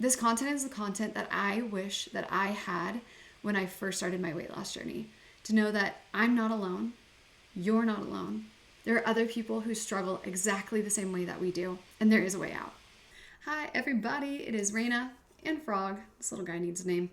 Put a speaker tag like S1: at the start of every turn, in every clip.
S1: This content is the content that I wish that I had when I first started my weight loss journey. To know that I'm not alone, you're not alone. There are other people who struggle exactly the same way that we do, and there is a way out. Hi everybody, it is Raina and Frog. This little guy needs a name.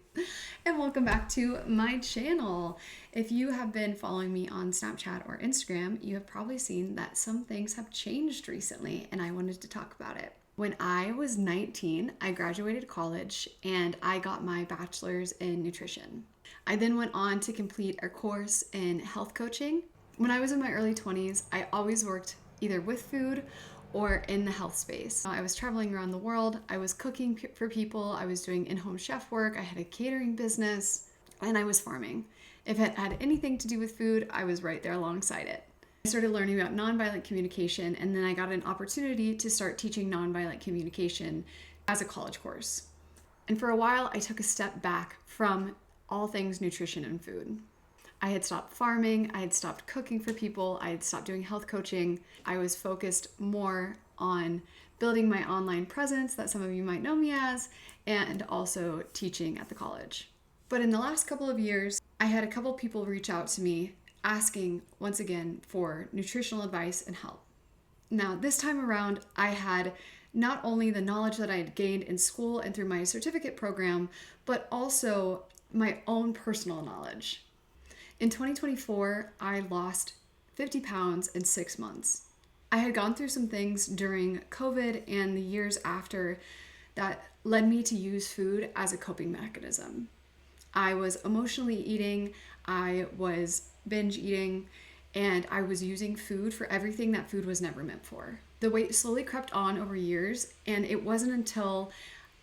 S1: And welcome back to my channel. If you have been following me on Snapchat or Instagram, you have probably seen that some things have changed recently, and I wanted to talk about it. When I was 19, I graduated college and I got my bachelor's in nutrition. I then went on to complete a course in health coaching. When I was in my early 20s, I always worked either with food or in the health space. I was traveling around the world, I was cooking for people, I was doing in-home chef work, I had a catering business, and I was farming. If it had anything to do with food, I was right there alongside it. I started learning about nonviolent communication, and then I got an opportunity to start teaching nonviolent communication as a college course. And for a while, I took a step back from all things nutrition and food. I had stopped farming, I had stopped cooking for people, I had stopped doing health coaching. I was focused more on building my online presence that some of you might know me as, and also teaching at the college. But in the last couple of years, I had a couple people reach out to me asking once again for nutritional advice and help. Now, this time around, I had not only the knowledge that I had gained in school and through my certificate program, but also my own personal knowledge. In 2024, I lost 50 pounds in 6 months. I had gone through some things during COVID and the years after that led me to use food as a coping mechanism. I was emotionally eating, I was binge eating, and I was using food for everything that food was never meant for. The weight slowly crept on over years, and it wasn't until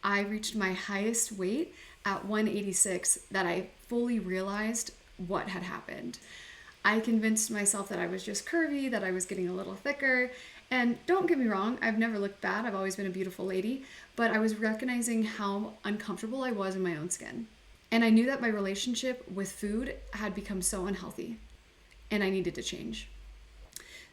S1: I reached my highest weight at 186 that I fully realized what had happened. I convinced myself that I was just curvy, that I was getting a little thicker, and don't get me wrong, I've never looked bad, I've always been a beautiful lady, but I was recognizing how uncomfortable I was in my own skin. And I knew that my relationship with food had become so unhealthy and I needed to change.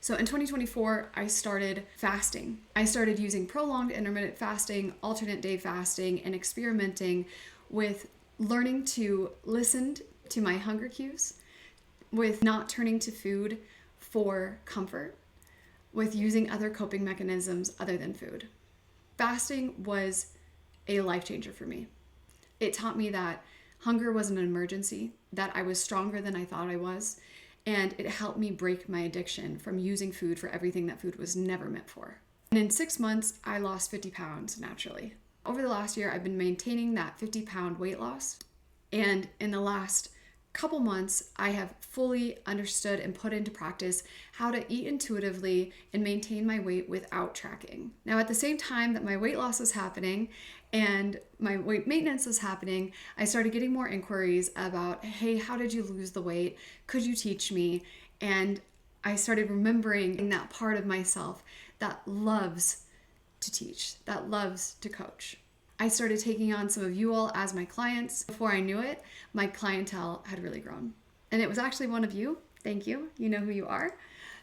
S1: So in 2024, I started fasting. I started using prolonged intermittent fasting, alternate day fasting, and experimenting with learning to listen to my hunger cues, with not turning to food for comfort, with using other coping mechanisms other than food. Fasting was a life changer for me. It taught me that hunger was an emergency, that I was stronger than I thought I was, and it helped me break my addiction from using food for everything that food was never meant for. And in 6 months, I lost 50 pounds naturally. Over the last year, I've been maintaining that 50-pound weight loss, and in the last couple months, I have fully understood and put into practice how to eat intuitively and maintain my weight without tracking. Now, at the same time that my weight loss was happening and my weight maintenance was happening, I started getting more inquiries about, hey, how did you lose the weight? Could you teach me? And I started remembering that part of myself that loves to teach, that loves to coach. I started taking on some of you all as my clients. Before I knew it, my clientele had really grown. And it was actually one of you, thank you, you know who you are,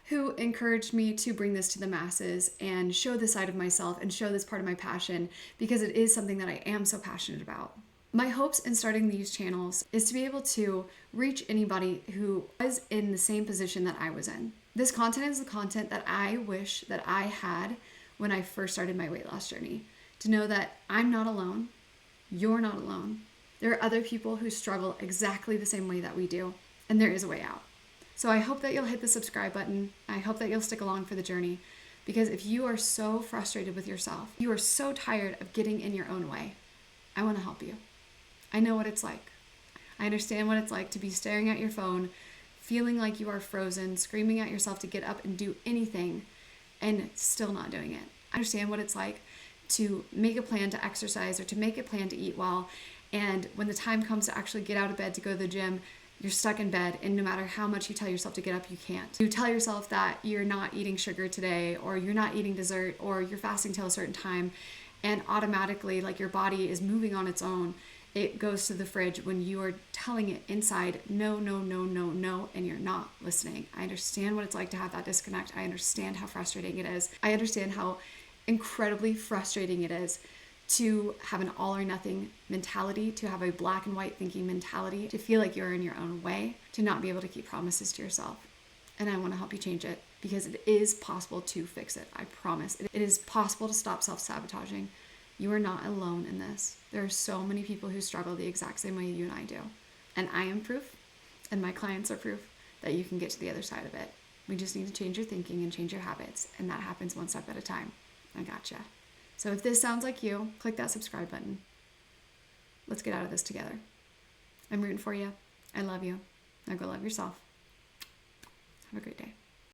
S1: who encouraged me to bring this to the masses and show this side of myself and show this part of my passion, because it is something that I am so passionate about. My hopes in starting these channels is to be able to reach anybody who was in the same position that I was in. This content is the content that I wish that I had when I first started my weight loss journey. To know that I'm not alone, you're not alone. There are other people who struggle exactly the same way that we do, and there is a way out. So I hope that you'll hit the subscribe button. I hope that you'll stick along for the journey, because if you are so frustrated with yourself, you are so tired of getting in your own way, I want to help you. I know what it's like. I understand what it's like to be staring at your phone, feeling like you are frozen, screaming at yourself to get up and do anything, and still not doing it. I understand what it's like to make a plan to exercise or to make a plan to eat well, and when the time comes to actually get out of bed to go to the gym, you're stuck in bed, and no matter how much you tell yourself to get up, you can't. You tell yourself that you're not eating sugar today, or you're not eating dessert, or you're fasting till a certain time, and automatically, like, your body is moving on its own. It goes to the fridge when you are telling it inside, no, no, no, no, no, and you're not listening. I understand what it's like to have that disconnect. I understand how frustrating it is. I understand how incredibly frustrating it is to have an all or nothing mentality, to have a black and white thinking mentality, to feel like you're in your own way, to not be able to keep promises to yourself. And I want to help you change it because it is possible to fix it. I promise. It is possible to stop self-sabotaging. You are not alone in this. There are so many people who struggle the exact same way you and I do. And I am proof, and my clients are proof that you can get to the other side of it. We just need to change your thinking and change your habits. And that happens one step at a time. I gotcha. So if this sounds like you, click that subscribe button. Let's get out of this together. I'm rooting for you. I love you. Now go love yourself. Have a great day.